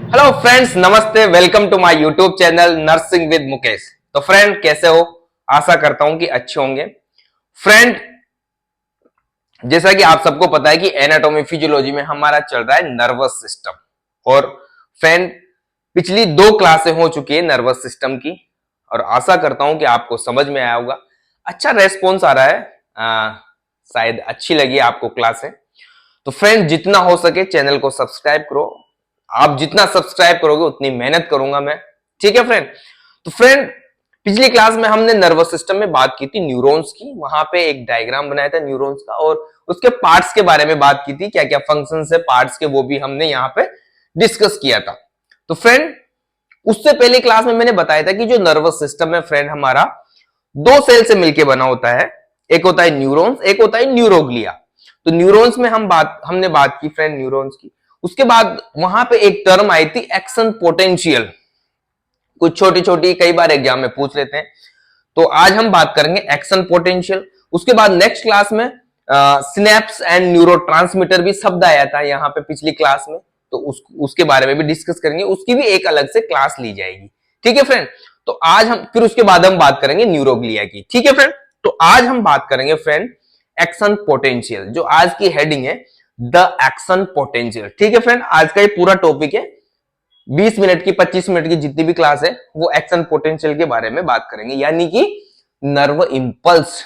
Hello friends, नमस्ते। Welcome to my YouTube channel nursing with Mukesh. तो friend, कैसे हो? आशा करता हूं कि अच्छे होंगे। फ्रेंड, जैसा कि आप सबको पता है कि एनाटॉमी फिजियोलॉजी में हमारा चल रहा है नर्वस सिस्टम। और फ्रेंड, पिछली 2 क्लासें हो चुकी है नर्वस सिस्टम की, और आशा करता हूं कि आपको समझ में आया होगा। अच्छा रेस्पॉन्स आ रहा है। शायद अच्छी लगी आपको क्लासें। तो फ्रेंड, जितना हो सके चैनल को सब्सक्राइब करो। आप जितना सब्सक्राइब करोगे उतनी मेहनत करूंगा मैं। ठीक है फ्रेंड? तो फ्रेंड, पिछली क्लास में हमने नर्वस सिस्टम में बात की थी न्यूरॉन्स की। वहां पे एक डायग्राम बनाया था न्यूरॉन्स का, और उसके पार्ट्स के बारे में बात की थी, क्या क्या फंक्शंस है पार्ट्स के, वो भी हमने यहाँ पे डिस्कस किया था। तो फ्रेंड, उससे पहले क्लास में मैंने बताया था कि जो नर्वस सिस्टम है फ्रेंड, हमारा 2 सेल से मिलकर बना होता है। एक होता है न्यूरॉन्स, एक होता है न्यूरोग्लिया। तो न्यूरॉन्स में हमने बात की फ्रेंड न्यूरॉन्स की। उसके बाद वहां पे एक टर्म आई थी एक्शन पोटेंशियल। कुछ छोटी छोटी कई बार एग्जाम में पूछ लेते हैं। तो आज हम बात करेंगे एक्शन पोटेंशियल। उसके बाद नेक्स्ट क्लास में सिनेप्स एंड न्यूरोट्रांसमीटर भी शब्द आया था यहाँ पे पिछली क्लास में। तो उसके बारे में भी डिस्कस करेंगे। उसकी भी एक अलग से क्लास ली जाएगी। ठीक है फ्रेंड? तो आज हम फिर उसके बाद हम बात करेंगे न्यूरोग्लिया की। ठीक है फ्रेंड? तो आज हम बात करेंगे फ्रेंड एक्शन पोटेंशियल, जो आज की हेडिंग है द एक्शन पोटेंशियल। ठीक है फ्रेंड? आज का ये पूरा टॉपिक है। 20 मिनट की 25 मिनट की जितनी भी क्लास है वो एक्शन पोटेंशियल के बारे में बात करेंगे, यानी कि नर्व इंपल्स।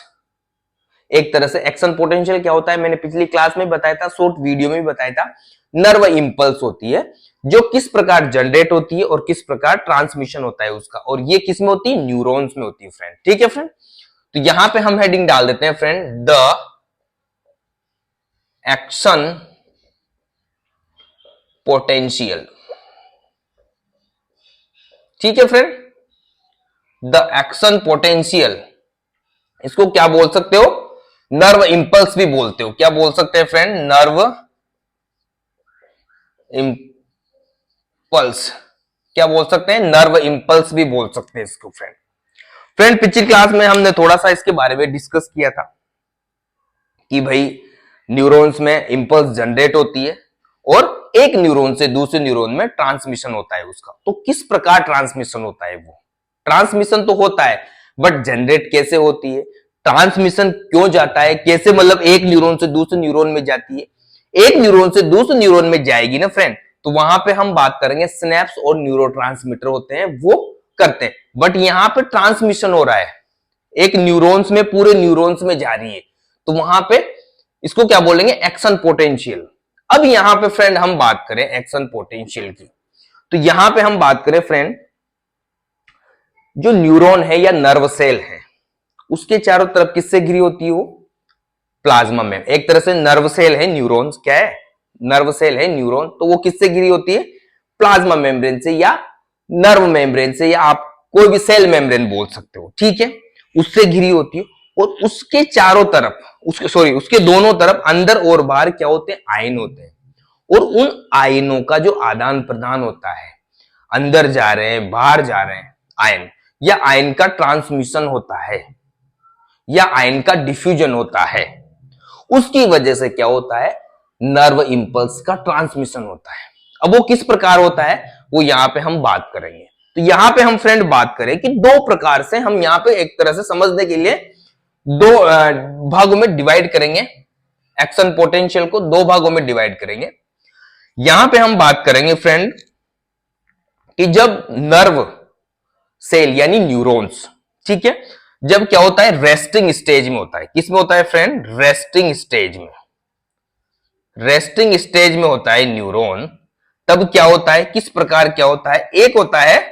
एक तरह से एक्शन पोटेंशियल क्या होता है मैंने पिछली क्लास में बताया था, शॉर्ट वीडियो में भी बताया था। नर्व इंपल्स होती है जो किस प्रकार जनरेट होती है और किस प्रकार ट्रांसमिशन होता है उसका, और ये किस में होती है? न्यूरॉन्स में होती है फ्रेंड। ठीक है फ्रेंड? तो यहां पे हम हेडिंग डाल देते हैं फ्रेंड द एक्शन पोटेंशियल। ठीक है फ्रेंड? द एक्शन पोटेंशियल, इसको क्या बोल सकते हो? नर्व इंपल्स भी बोलते हो। क्या बोल सकते हैं फ्रेंड? Nerve impulse. क्या बोल सकते हैं? नर्व इंपल्स भी बोल सकते हैं इसको फ्रेंड। फ्रेंड, पिछली क्लास में हमने थोड़ा सा इसके बारे में डिस्कस किया था कि भाई न्यूरॉन्स में इंपल्स जनरेट होती है और एक न्यूरॉन से दूसरे न्यूरॉन में ट्रांसमिशन होता है उसका। तो किस प्रकार ट्रांसमिशन होता है? वो ट्रांसमिशन तो होता है, बट जनरेट कैसे होती है, ट्रांसमिशन क्यों जाता है, कैसे, मतलब एक न्यूरॉन से दूसरे न्यूरॉन में जाती है। एक न्यूरॉन से दूसरे न्यूरॉन में जाएगी ना फ्रेंड, तो वहां पे हम बात करेंगे सिनेप्स और न्यूरोट्रांसमीटर होते हैं, वो करते हैं। बट यहां पे ट्रांसमिशन हो रहा है, एक न्यूरॉन्स में पूरे न्यूरॉन्स में जा रही है, तो वहां पे इसको क्या बोलेंगे? Action potential. अब यहां पे फ्रेंड हम बात करें एक्शन पोटेंशियल की, तो यहां पे हम बात करें फ्रेंड, जो न्यूरॉन है या नर्व सेल है, उसके चारों तरफ किससे घिरी होती है? वो प्लाज्मा में। एक तरह से नर्व सेल है, न्यूरॉन्स क्या है? नर्व सेल है न्यूरॉन, तो वो किससे घिरी होती है? प्लाज्मा मेम्ब्रेन से या नर्व मेम्ब्रेन से, या आप कोई भी सेल मेम्ब्रेन बोल सकते हो। ठीक है? उससे घिरी होती है। और उसके चारों तरफ, उसके दोनों तरफ अंदर और बाहर क्या होते हैं? आयन होते हैं। और उन आयनों का जो आदान प्रदान होता है, अंदर जा रहे हैं बाहर जा रहे हैं आयन, या आयन का ट्रांसमिशन होता है, या आयन का डिफ्यूजन होता है, उसकी वजह से क्या होता है? नर्व इंपल्स का ट्रांसमिशन होता है। अब वो किस प्रकार होता है वो यहां पे हम बात करेंगे। तो यहां पे हम फ्रेंड बात करें कि 2 प्रकार से हम यहां पे एक तरह से समझने के लिए 2 भागों में डिवाइड करेंगे। एक्शन पोटेंशियल को 2 भागों में डिवाइड करेंगे। यहां पे हम बात करेंगे फ्रेंड कि जब नर्व सेल यानी न्यूरॉन्स, ठीक है, जब क्या होता है? रेस्टिंग स्टेज में होता है। किस में होता है फ्रेंड? रेस्टिंग स्टेज में। रेस्टिंग स्टेज में होता है न्यूरॉन। तब क्या होता है? किस प्रकार क्या होता है? एक होता है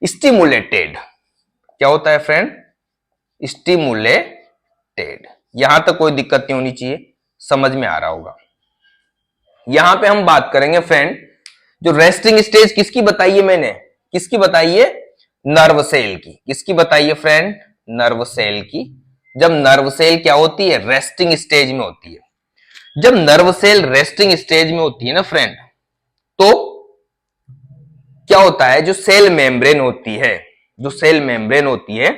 स्टिमुलेटेड। क्या होता है फ्रेंड? स्टिमुलेटेड। यहां तक कोई दिक्कत नहीं होनी चाहिए, समझ में आ रहा होगा। यहां पे हम बात करेंगे फ्रेंड, जो रेस्टिंग स्टेज किसकी बताई है मैंने? किसकी बताई है? नर्व सेल की। किसकी बताई है फ्रेंड? नर्व सेल की। जब नर्व सेल क्या होती है? रेस्टिंग स्टेज में होती है। जब नर्व सेल रेस्टिंग स्टेज में होती है ना फ्रेंड, तो क्या होता है? जो सेल मेम्ब्रेन होती है, जो सेल मेम्ब्रेन होती है,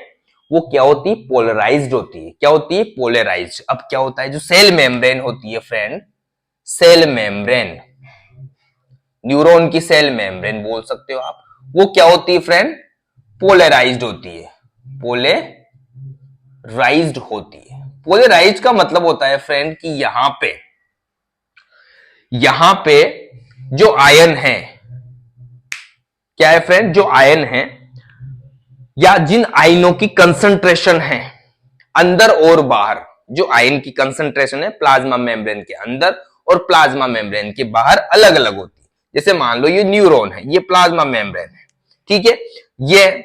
वो क्या होती है? पोलराइज्ड होती है। क्या होती है? पोलराइज्ड। अब क्या होता है? जो सेल मेम्ब्रेन होती है फ्रेंड, सेल मेम्ब्रेन न्यूरॉन की सेल मेम्ब्रेन बोल सकते हो आप, वो क्या होती है फ्रेंड, पोलराइज्ड होती है, पोलराइज्ड होती है। पोलराइज्ड का मतलब होता है फ्रेंड कि यहां पे जो आयन है, क्या है फ्रेंड, जो आयन है या जिन आयनों की कंसंट्रेशन है अंदर और बाहर, जो आयन की कंसंट्रेशन है प्लाज्मा मेम्ब्रेन के अंदर और प्लाज्मा मेम्ब्रेन के बाहर अलग अलग होती है। जैसे मान लो ये न्यूरॉन है, ये प्लाज्मा मेम्ब्रेन है, ठीक है, ये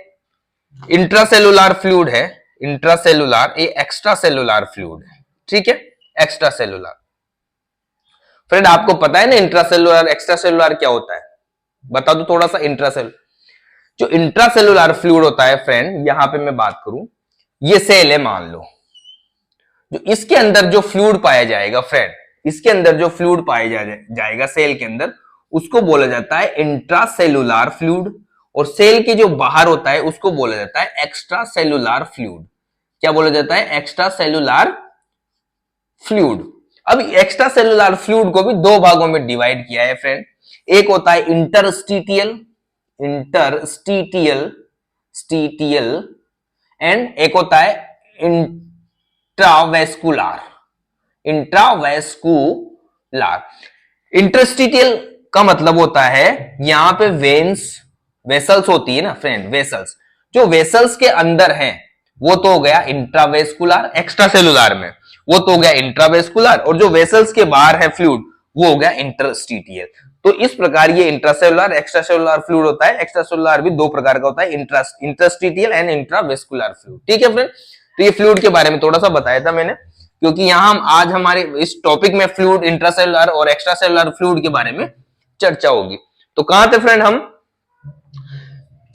इंट्रासेलुलर फ्लूइड है, इंट्रासेलुलर, ये एक्स्ट्रा सेलुलर फ्लूइड है, ठीक है, एक्स्ट्रा सेलुलर। फ्रेंड आपको पता है ना इंट्रासेलुलर एक्स्ट्रा सेलुलर क्या होता है, बता दो थोड़ा सा। इंट्रासेलुलर, जो इंट्रासेलुलर फ्लूइड होता है फ्रेंड, यहां पे मैं बात करूं, ये सेल है मान लो, जो इसके अंदर जो फ्लूइड पाया जाएगा फ्रेंड, इसके अंदर जो फ्लूइड पाया जाएगा सेल के अंदर, उसको बोला जाता है इंट्रासेलुलर फ्लूइड, और सेल के जो बाहर होता है उसको बोला जाता है एक्स्ट्रा सेलुलर फ्लूइड। क्या बोला जाता है, एक्स्ट्रा सेलुलर फ्लूइड। अब एक्स्ट्रा सेलुलर फ्लूइड को भी दो भागों में डिवाइड किया है फ्रेंड, एक होता है इंटरस्टिटियल, स्टीटियल, एंड एक होता है इंट्रावेस्कुलर। इंटरस्टिटियल का मतलब होता है यहां पे वेसल्स होती है ना फ्रेंड, वेसल्स, जो वेसल्स के अंदर हैं वो तो हो गया इंट्रावेस्कुलर, एक्स्ट्रा सेलुलर में वो तो हो गया इंट्रावेस्कुलर, और जो वेसल्स के बाहर है फ्लूइड वो हो गया इंटरस्टिटियल। तो इस प्रकार ये इंट्रासेलुलर एक्स्ट्रा सेलुलर फ्लूइड होता है। एक्स्ट्रा सेलुलर भी दो प्रकार का होता है, इंटरस्टिटियल एंड इंट्रावेस्कुलर फ्लूइड, ठीक है फ्रेंड। तो ये फ्लूइड के बारे में थोड़ा सा बताया था मैंने, क्योंकि यहां हम आज हमारे इस टॉपिक में फ्लूइड, इंट्रासेलुलर और एक्स्ट्रा सेलुलर फ्लूइड के बारे में चर्चा होगी। तो कहां थे फ्रेंड हम,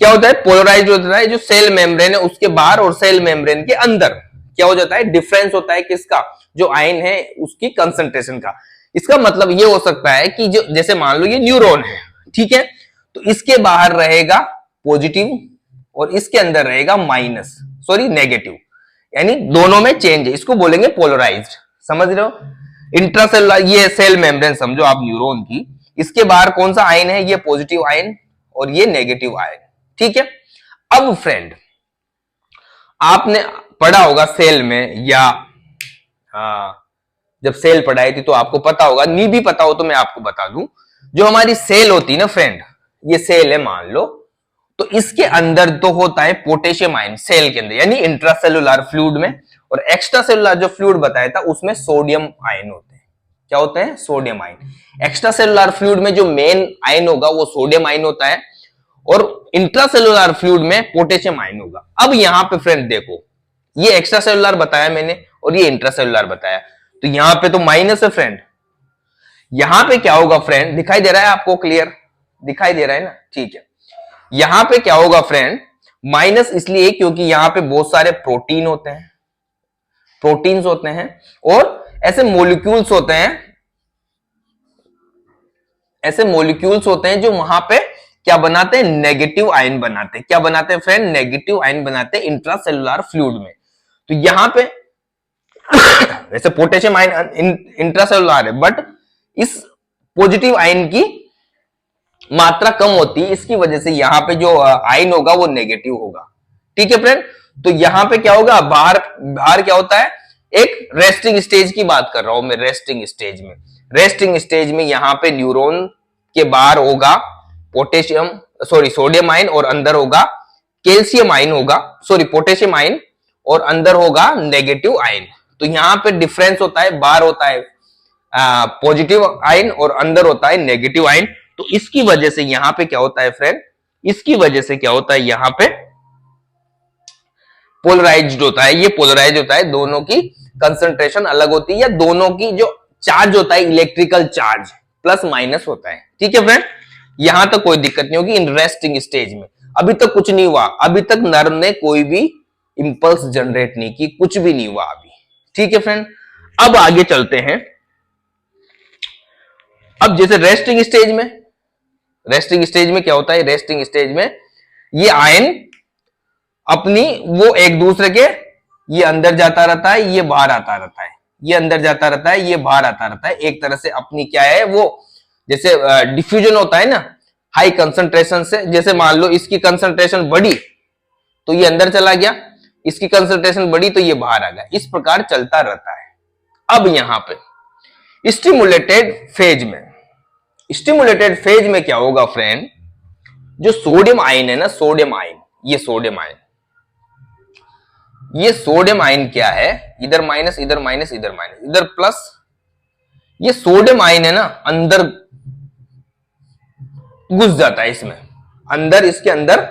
क्या होता है, पोलराइज होता है, जो सेल मेम्ब्रेन है उसके बाहर और सेल मेम्ब्रेन के अंदर क्या हो जाता है, डिफरेंस होता है किसका, जो आयन है उसकी कंसंट्रेशन का। इसका मतलब ये हो सकता है कि जो, जैसे मान लो ये न्यूरॉन है, ठीक है, तो इसके बाहर रहेगा पॉजिटिव और इसके अंदर रहेगा नेगेटिव, यानी दोनों में चेंज है, इसको बोलेंगे पोलराइज्ड। समझ रहे हो, इंट्रासेलुलर ये सेल मेम्ब्रेन समझो आप न्यूरॉन की, इसके बाहर कौन सा आयन है, ये पॉजिटिव आयन और ये नेगेटिव आयन, ठीक है। अब फ्रेंड आपने पढ़ा होगा सेल में, या जब सेल पढ़ाई थी तो आपको पता होगा, नहीं भी पता हो तो मैं आपको बता दूं, जो हमारी सेल होती है ना फ्रेंड, ये सेल है मान लो, तो इसके अंदर तो होता है पोटेशियम आयन सेल के अंदर, यानी इंट्रासेलुलर फ्लूइड में, और एक्स्ट्रा सेलुलर जो फ्लूइड बताया था उसमें सोडियम आयन होते हैं। क्या होते हैं, sodium ion. Extra cellular fluid में जो मेन आयन होगा वो सोडियम आयन होता है, और इंट्रासेलुलर फ्लूइड में पोटेशियम आयन होगा। अब यहां पे फ्रेंड देखो, ये एक्स्ट्रा सेलुलर बताया मैंने और ये इंट्रासेलुलर बताया, तो यहां पे तो माइनस है फ्रेंड, यहां पे क्या होगा फ्रेंड, दिखाई दे रहा है आपको, क्लियर दिखाई दे रहा है ना, ठीक है। यहां पे क्या होगा फ्रेंड, माइनस इसलिए क्योंकि यहां पे बहुत सारे प्रोटीन्स होते हैं और ऐसे मॉलिक्यूल्स होते हैं जो वहां पे क्या बनाते हैं, नेगेटिव आयन बनाते हैं। क्या बनाते हैं फ्रेंड, नेगेटिव आयन बनाते हैं इंट्रासेलुलर फ्लूइड में। तो यहां पे वैसे पोटेशियम आयन इंट्रासेलुलर है, बट इस पॉजिटिव आयन की मात्रा कम होती है, इसकी वजह से यहां पे जो आयन होगा वो नेगेटिव होगा, ठीक है फ्रेंड। तो यहां पे क्या होगा, बाहर क्या होता है, एक रेस्टिंग स्टेज की बात कर रहा हूं मैं, रेस्टिंग स्टेज में यहां पे न्यूरॉन के बाहर होगा सोडियम आयन, और अंदर होगा कैल्शियम आयन होगा, पोटेशियम आयन, और अंदर होगा नेगेटिव आयन। तो यहां पे डिफरेंस होता है, बाहर होता है पॉजिटिव आयन और अंदर होता है नेगेटिव आयन। तो इसकी वजह से यहां पे क्या होता है फ्रेंड, इसकी वजह से क्या होता है, यहां पे पोलराइज्ड होता है, ये पोलराइज होता है, दोनों की कंसंट्रेशन अलग होती है, या दोनों की जो चार्ज होता है, इलेक्ट्रिकल चार्ज प्लस माइनस होता है, ठीक है फ्रेंड। यहां तक कोई दिक्कत नहीं होगी। इन रेस्टिंग स्टेज में अभी तक कुछ नहीं हुआ, अभी तक नर्व ने कोई भी इंपल्स जनरेट नहीं की, कुछ भी नहीं हुआ अभी, ठीक है फ्रेंड। अब आगे चलते हैं। अब जैसे रेस्टिंग स्टेज में क्या होता है, रेस्टिंग स्टेज में ये आयन अपनी वो एक दूसरे के, ये अंदर जाता रहता है, ये बाहर आता रहता है, ये अंदर जाता रहता है, ये बाहर आता रहता है, एक तरह से अपनी क्या है वो जैसे डिफ्यूजन होता है ना हाई कंसंट्रेशन से, जैसे मान लो इसकी कंसंट्रेशन बढ़ी तो ये अंदर चला गया, इसकी कंसंट्रेशन बढ़ी तो ये बाहर आ गया, इस प्रकार चलता रहता है। अब यहां पे स्टिमुलेटेड फेज में क्या होगा फ्रेंड, जो सोडियम आयन है ना, सोडियम आयन, ये सोडियम आयन क्या है, इधर माइनस इधर माइनस इधर माइनस इधर प्लस, ये सोडियम आयन है ना अंदर घुस जाता है इसमें, इसके अंदर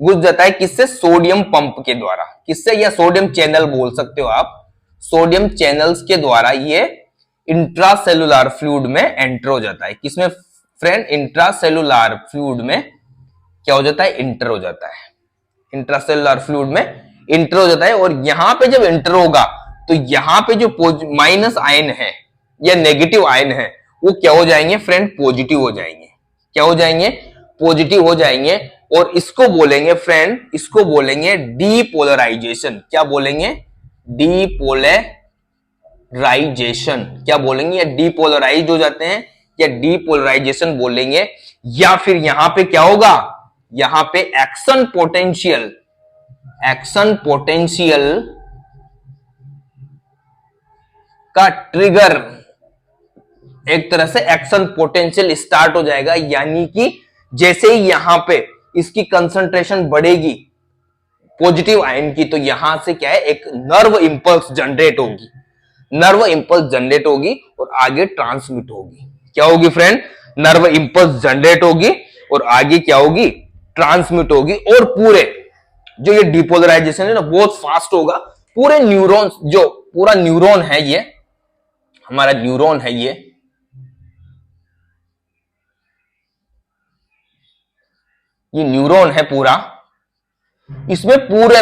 घुस जाता है, किससे, सोडियम पंप के द्वारा, किससे, या सोडियम चैनल बोल सकते हो आप, सोडियम चैनल्स के द्वारा ये इंट्रासेलुलर फ्लूइड में एंटर हो जाता है। किसमें फ्रेंड, इंट्रासेलुलर फ्लूइड में क्या हो जाता है, इंटर हो जाता है, इंट्रासेलुलर फ्लूइड में इंटर हो जाता है। और यहां पे जब इंटर होगा तो यहां पे जो माइनस आयन है या नेगेटिव आयन है वो क्या हो जाएंगे फ्रेंड, पॉजिटिव हो जाएंगे। क्या हो जाएंगे, पॉजिटिव हो जाएंगे। और इसको बोलेंगे फ्रेंड, इसको बोलेंगे डीपोलराइजेशन। क्या बोलेंगे, डीपोलराइजेशन। क्या बोलेंगे, या डीपोलराइज हो जाते हैं या डीपोलराइजेशन बोलेंगे। या फिर यहां पे क्या होगा, यहां पे एक्शन पोटेंशियल का ट्रिगर, एक तरह से एक्शन पोटेंशियल स्टार्ट हो जाएगा। यानी कि जैसे ही यहां पे इसकी कंसंट्रेशन बढ़ेगी पॉजिटिव आयन की, तो यहां से क्या है, एक नर्व इंपल्स जनरेट होगी, और आगे ट्रांसमिट होगी। क्या होगी फ्रेंड, नर्व इंपल्स जनरेट होगी और आगे क्या होगी, ट्रांसमिट होगी। और पूरे जो ये डिपोलराइजेशन है ना बहुत फास्ट होगा। पूरे न्यूरॉन्स, जो पूरा न्यूरॉन है, ये हमारा न्यूरॉन है, ये न्यूरॉन है पूरा, इसमें पूरे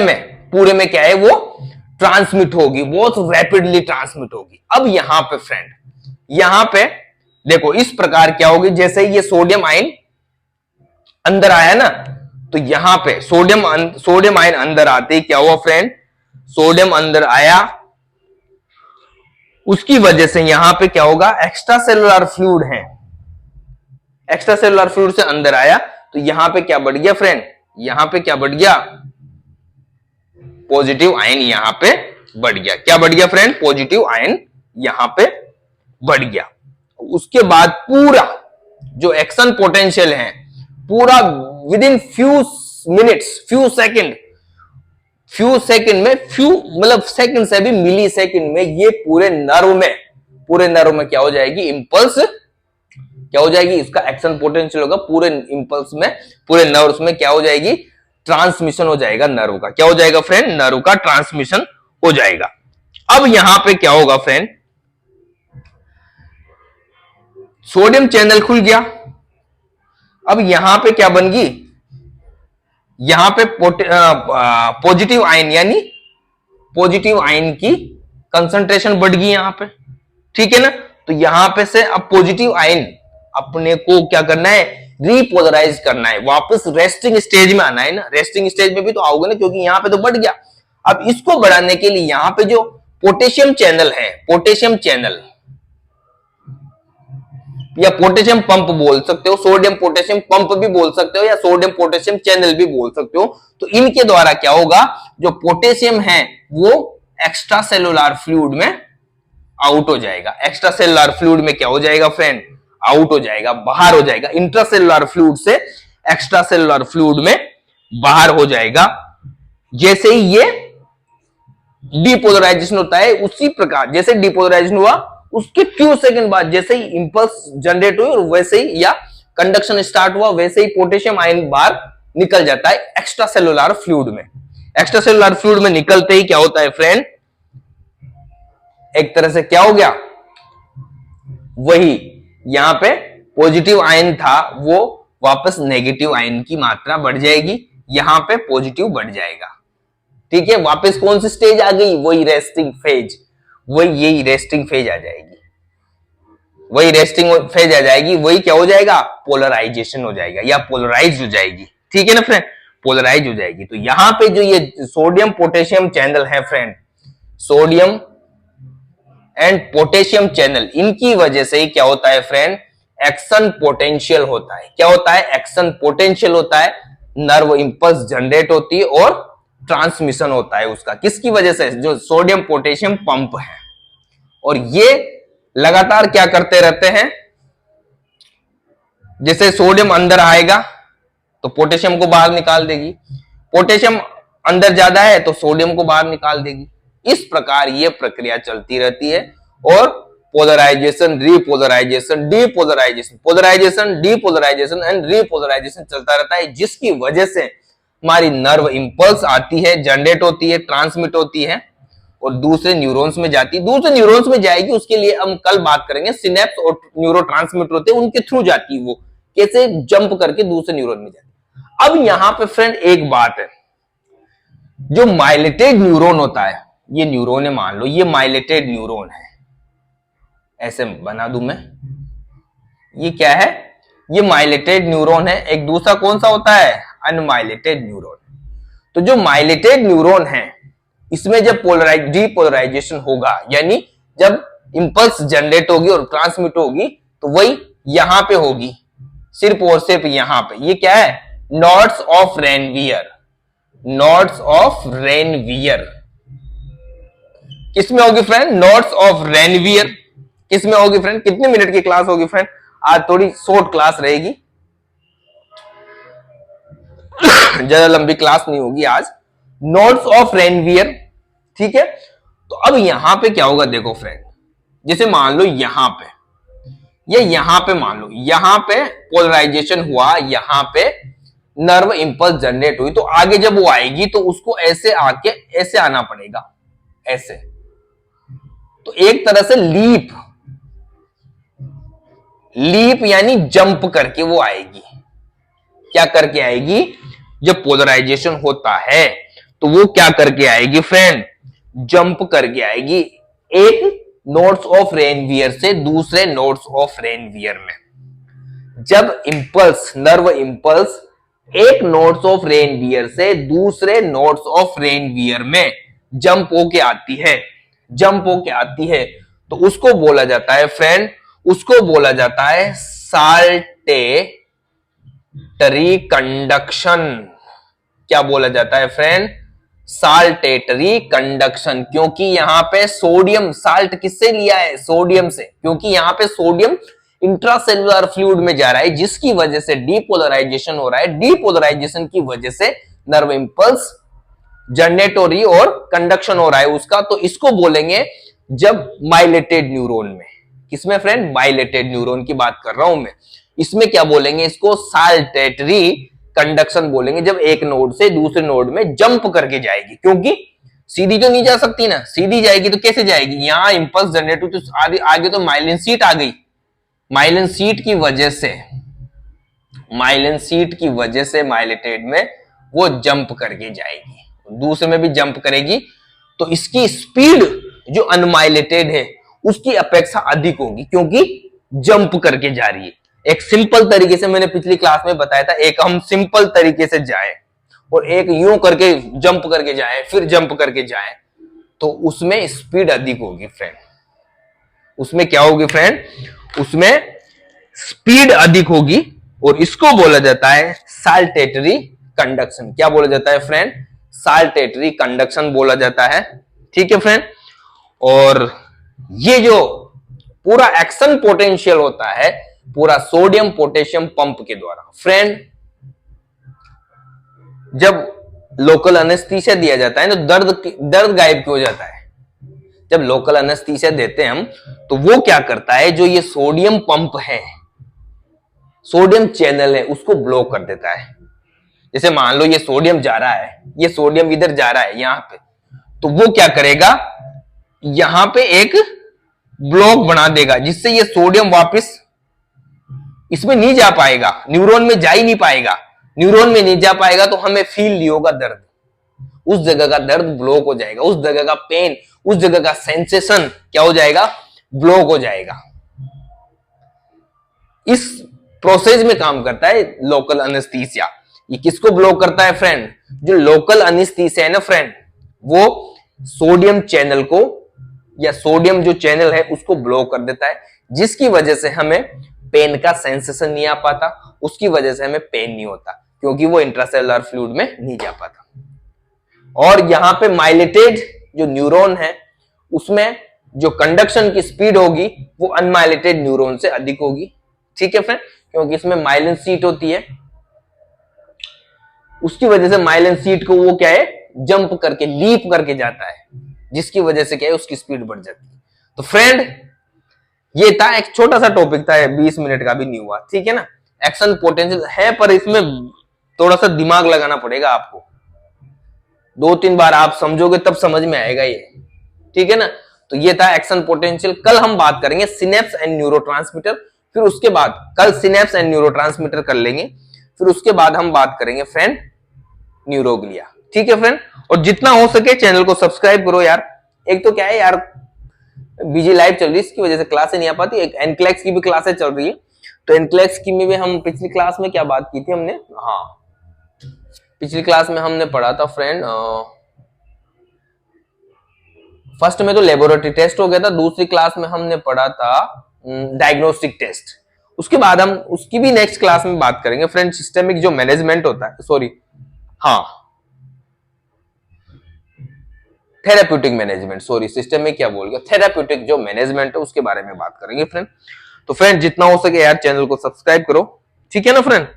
में क्या है, वो ट्रांसमिट होगी, बहुत रैपिडली ट्रांसमिट होगी। अब यहां पे फ्रेंड, यहां पे देखो इस प्रकार क्या होगी, जैसे ही ये सोडियम आयन अंदर आया ना, तो यहां पे सोडियम आयन अंदर आते ही क्या हुआ फ्रेंड, सोडियम अंदर आया, उसकी वजह से यहां पे क्या होगा, एक्स्ट्रा सेलुलर फ्लूइड है, एक्स्ट्रा सेलुलर फ्लूइड से अंदर आया तो यहां पे क्या बढ़ गया फ्रेंड, यहां पे क्या बढ़ गया, पॉजिटिव आयन यहां पे बढ़ गया। क्या बढ़ गया फ्रेंड, पॉजिटिव आयन यहां पे बढ़ गया। उसके बाद पूरा जो एक्शन पोटेंशियल है पूरा with in few minutes, few second में, मतलब सेकंड से भी मिली सेकंड में ये पूरे नर्व में क्या हो जाएगी, इंपल्स क्या हो जाएगी, इसका एक्शन पोटेंशियल होगा, पूरे इंपल्स में, पूरे नर्व्स में क्या हो जाएगी, ट्रांसमिशन हो जाएगा नर्व का। क्या हो जाएगा फ्रेंड, नर्व का ट्रांसमिशन हो जाएगा। अब यहां पे क्या होगा फ्रेंड, सोडियम चैनल खुल गया। अब यहां पे क्या बन गई, यहां पे पॉजिटिव आयन, यानी पॉजिटिव आयन की कंसंट्रेशन बढ़ गई यहां पे, ठीक है ना। तो यहां पे से अब पॉजिटिव आयन अपने को क्या करना है, रीपोलराइज करना है, वापस रेस्टिंग स्टेज में आना है ना। रेस्टिंग स्टेज में भी तो आओगे ना, क्योंकि यहां पे तो बढ़ गया। अब इसको बढ़ाने के लिए यहां पे जो पोटेशियम चैनल है, पोटेशियम चैनल या पोटेशियम पंप बोल सकते हो, सोडियम पोटेशियम पंप भी बोल सकते हो, या सोडियम पोटेशियम चैनल भी बोल सकते हो। तो इनके द्वारा क्या होगा, जो पोटेशियम है वो एक्स्ट्रा सेलुलर फ्लूइड में आउट हो जाएगा। एक्स्ट्रा सेलुलर फ्लूइड में क्या हो जाएगा फ्रेंड, आउट हो जाएगा, बाहर हो जाएगा। इंट्रासेलुलर फ्लूइड से एक्स्ट्रा सेलुलर फ्लूइड में बाहर हो जाएगा। जैसे ही ये डिपोलराइजेशन होता है, उसी प्रकार जैसे डिपोलराइजेशन हुआ उसके फ्यू सेकंड बाद जैसे ही इंपल्स जनरेट हुई और वैसे ही या कंडक्शन स्टार्ट हुआ, वैसे ही पोटेशियम आयन बाहर निकल जाता है एक्स्ट्रा सेलुलर फ्लूइड में। एक्स्ट्रा सेलुलर फ्लूइड में निकलते ही क्या होता है फ्रेंड, एक तरह से क्या हो गया, वही यहां पे पॉजिटिव आयन था वो वापस नेगेटिव आयन की मात्रा बढ़ जाएगी, यहां पे पॉजिटिव बढ़ जाएगा। ठीक है, वापस कौन सी स्टेज आ गई, वही रेस्टिंग फेज, यही रेस्टिंग फेज आ जाएगी, वही रेस्टिंग फेज आ जाएगी। वही क्या हो जाएगा, पोलराइजेशन हो जाएगा या पोलराइज हो जाएगी। ठीक है ना फ्रेंड, पोलराइज हो जाएगी। तो यहां पे जो ये सोडियम पोटेशियम चैनल है friend, sodium and potassium channel, इनकी वजह से ही क्या होता है फ्रेंड, एक्शन पोटेंशियल होता है। क्या होता है? एक्शन पोटेंशियल होता है, नर्व इंपल्स जनरेट होती है और ट्रांसमिशन होता है उसका। किसकी वजह से? जो सोडियम पोटेशियम पंप है। और ये लगातार क्या करते रहते हैं, जैसे सोडियम अंदर आएगा तो पोटेशियम को बाहर निकाल देगी, पोटेशियम अंदर ज्यादा है तो सोडियम को बाहर निकाल देगी। इस प्रकार ये प्रक्रिया चलती रहती है और polarisation, repolarisation, depolarisation, polarisation, depolarisation and repolarisation चलता रहता है, जिसकी वजह से हमारी नर्व इंपल्स आती है, जनरेट होती है, ट्रांसमिट होती है और दूसरे न्यूरॉन्स में जाती है। दूसरे न्यूरॉन्स में जाएगी, उसके लिए हम कल बात करेंगे। सिनेप्स और न्यूरोट्रांसमीटर होते हैं, उनके थ्रू जाती है, वो कैसे जंप करके दूसरे न्यूरॉन में जाती है। अब यहां पे फ्रेंड एक बात है, जो माइलेटेड न्यूरॉन होता है, ये न्यूरॉन है, मान लो ये माइलेटेड न्यूरॉन है, ऐसे बना दूं मैं, ये क्या है? ये माइलेटेड न्यूरॉन है। एक दूसरा कौन सा होता है? अनमाइलेटेड न्यूरॉन। तो जो माइलेटेड न्यूरॉन है, इसमें जब डीपोलराइजेशन होगा, यानी जब इंपल्स जनरेट होगी और ट्रांसमिट होगी, तो वही यहां पे होगी, सिर्फ और सिर्फ यहां पे। ये क्या है? Nodes of Ranvier. Nodes of Ranvier किसमें होगी फ्रेंड? नॉड्स ऑफ रेनवियर किसमें होगी फ्रेंड? कितने मिनट की क्लास होगी फ्रेंड? आज थोड़ी शॉर्ट क्लास रहेगी, ज्यादा लंबी क्लास नहीं होगी आज। नोड्स ऑफ रेनवियर, ठीक है। तो अब यहां पे क्या होगा देखो फ्रेंड, जैसे मान लो यहां पे, ये यहां पे मान लो यहां पे पोलराइजेशन हुआ, यहां पे नर्व इंपल्स जनरेट हुई, तो आगे जब वो आएगी तो उसको ऐसे आके ऐसे आना पड़ेगा, ऐसे। तो एक तरह से लीप यानी जंप करके वो आएगी। क्या करके आएगी? जब पोलराइजेशन होता है तो वो क्या करके आएगी फ्रेंड? जंप करके आएगी, एक नोड्स ऑफ रेनवियर से दूसरे नोड्स ऑफ रेनवियर में। जब इंपल्स, नर्व इंपल्स एक नोड्स ऑफ रेनवियर से दूसरे नोड्स ऑफ रेनवियर में जंप होके आती है, तो उसको बोला जाता है फ्रेंड, उसको बोला जाता है साल्टेटरी कंडक्शन। क्या बोला जाता है फ्रेंड? Saltatory conduction. क्योंकि यहां पे सोडियम, साल्ट किससे लिया है? सोडियम से। क्योंकि यहां पे सोडियम इंट्रासेलुलर फ्लूइड में जा रहा है, जिसकी वजह से डीपोलराइजेशन हो रहा है। डीपोलराइजेशन की वजह से नर्व इंपल्स जनरेट हो रही और कंडक्शन हो रहा है उसका। तो इसको बोलेंगे जब माइलेटेड न्यूरॉन में, किसमें फ्रेंड? माइलेटेड न्यूरॉन की बात कर रहा हूं मैं। इसमें क्या बोलेंगे? इसको साल्टेटरी कंडक्शन बोलेंगे, जब एक नोड से दूसरे नोड में जंप करके जाएगी। क्योंकि सीधी तो नहीं जा सकती ना, सीधी जाएगी तो कैसे जाएगी? यहां इंपल्स जनरेट हुई तो आगे तो माइलिन सीट आ गई, माइलिन सीट की वजह से माइलेटेड में वो जंप करके जाएगी, दूसरे में भी जंप करेगी। तो इसकी स्पीड जो अनमाइलेटेड है उसकी अपेक्षा अधिक होगी, क्योंकि जंप करके जा रही है। एक सिंपल तरीके से मैंने पिछली क्लास में बताया था, एक हम सिंपल तरीके से जाए और एक यूं करके जंप करके जाए, फिर जंप करके जाए, तो उसमें स्पीड अधिक होगी फ्रेंड। उसमें क्या होगी फ्रेंड? उसमें स्पीड अधिक होगी और इसको बोला जाता है साल्टेटरी कंडक्शन। क्या बोला जाता है फ्रेंड? साल्टेटरी कंडक्शन बोला जाता है, ठीक है फ्रेंड। और ये जो पूरा एक्शन पोटेंशियल होता है, पूरा सोडियम पोटेशियम पंप के द्वारा। फ्रेंड, जब लोकल एनेस्थीसिया दिया जाता है तो दर्द गायब क्यों हो जाता है? जब लोकल एनेस्थीसिया देते हैं हम, तो वो क्या करता है, जो ये सोडियम पंप है, सोडियम चैनल है, उसको ब्लॉक कर देता है। जैसे मान लो ये सोडियम जा रहा है, ये सोडियम इधर जा रहा है यहां पे, तो वो क्या करेगा, यहां पे एक ब्लॉक बना देगा, जिससे ये सोडियम वापस इसमें नहीं जा पाएगा, न्यूरॉन में जा ही नहीं पाएगा। न्यूरॉन में नहीं जा पाएगा तो हमें फील नहीं होगा दर्द, उस जगह का दर्द ब्लॉक हो जाएगा, उस जगह का पेन, उस जगह का सेंसेशन क्या हो जाएगा, ब्लॉक हो जाएगा। इस प्रोसेस में काम करता है लोकल एनेस्थीसिया। ये किसको ब्लॉक करता है फ्रेंड? जो लोकल एनेस्थीसिया है ना फ्रेंड, वो सोडियम चैनल को, या सोडियम जो चैनल है उसको ब्लॉक कर देता है, जिसकी वजह से हमें पेन का सेंसेशन नहीं आ पाता, उसकी वजह से हमें पेन नहीं होता क्योंकि वो इंट्रासेलुलर फ्लूइड में नहीं जा पाता। और यहाँ पे माइलेटेड जो न्यूरॉन है उसमें जो कंडक्शन की स्पीड होगी वो अनमाइलेटेड न्यूरॉन से अधिक होगी। ठीक है फ्रेंड, क्योंकि इसमें माइलिन सीट होती है, उसकी वजह से माइलिन सीट को वो क्या है जंप करके लीप करके जाता है, जिसकी वजह से क्या है उसकी स्पीड बढ़ जाती है। तो फ्रेंड ये था एक छोटा सा टॉपिक था, 20 मिनट का भी नहीं हुआ, ठीक है ना। एक्शन पोटेंशियल है पर इसमें थोड़ा सा दिमाग लगाना पड़ेगा आपको, 2-3 बार आप समझोगे तब समझ में आएगा ये, ठीक है ना। तो ये था एक्शन पोटेंशियल। कल हम बात करेंगे सिनेप्स एंड न्यूरोट्रांसमीटर, फिर उसके बाद कल सिनेप्स एंड न्यूरोट्रांसमीटर कर लेंगे, फिर उसके बाद हम बात करेंगे फ्रेंड न्यूरोग्लिया। ठीक है फ्रेंड, और जितना हो सके चैनल को सब्सक्राइब करो यार। एक तो क्या है यार बीजी लाइव चल रही है, इसकी वजह से क्लासें नहीं आ पाती। एक एनक्लेक्स की भी क्लासें चल रही है, तो एनक्लेक्स की में भी हम पिछली क्लास में क्या बात की थी हमने, हाँ पिछली क्लास में हमने पढ़ा था फ्रेंड, फर्स्ट में तो लेबोरेटरी टेस्ट हो गया था, दूसरी क्लास में हमने पढ़ा था डायग्नोस्टिक टेस्ट। उसके बाद हम उसकी भी नेक्स्ट क्लास में बात करेंगे फ्रेंड। सिस्टेमिक जो मैनेजमेंट होता है, सॉरी हाँ थेराप्यूटिक मैनेजमेंट, सॉरी सिस्टम में क्या बोल गया, थेराप्यूटिक जो मैनेजमेंट है उसके बारे में बात करेंगे फ्रेंड। तो फ्रेंड जितना हो सके यार चैनल को सब्सक्राइब करो, ठीक है ना फ्रेंड।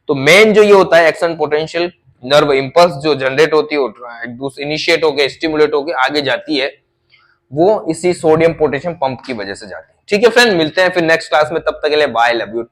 तो मेन जो ये होता है एक्शन पोटेंशियल, नर्व इंपल्स जो जनरेट होती है इनिशिएट होकर स्टिमुलेट होकर आगे जाती है, वो इसी सोडियम पोटेशियम पंप की वजह से जाती है। ठीक है फ्रेंड, मिलते हैं फिर नेक्स्ट क्लास में, तब तक के लिए बाय, लव यू।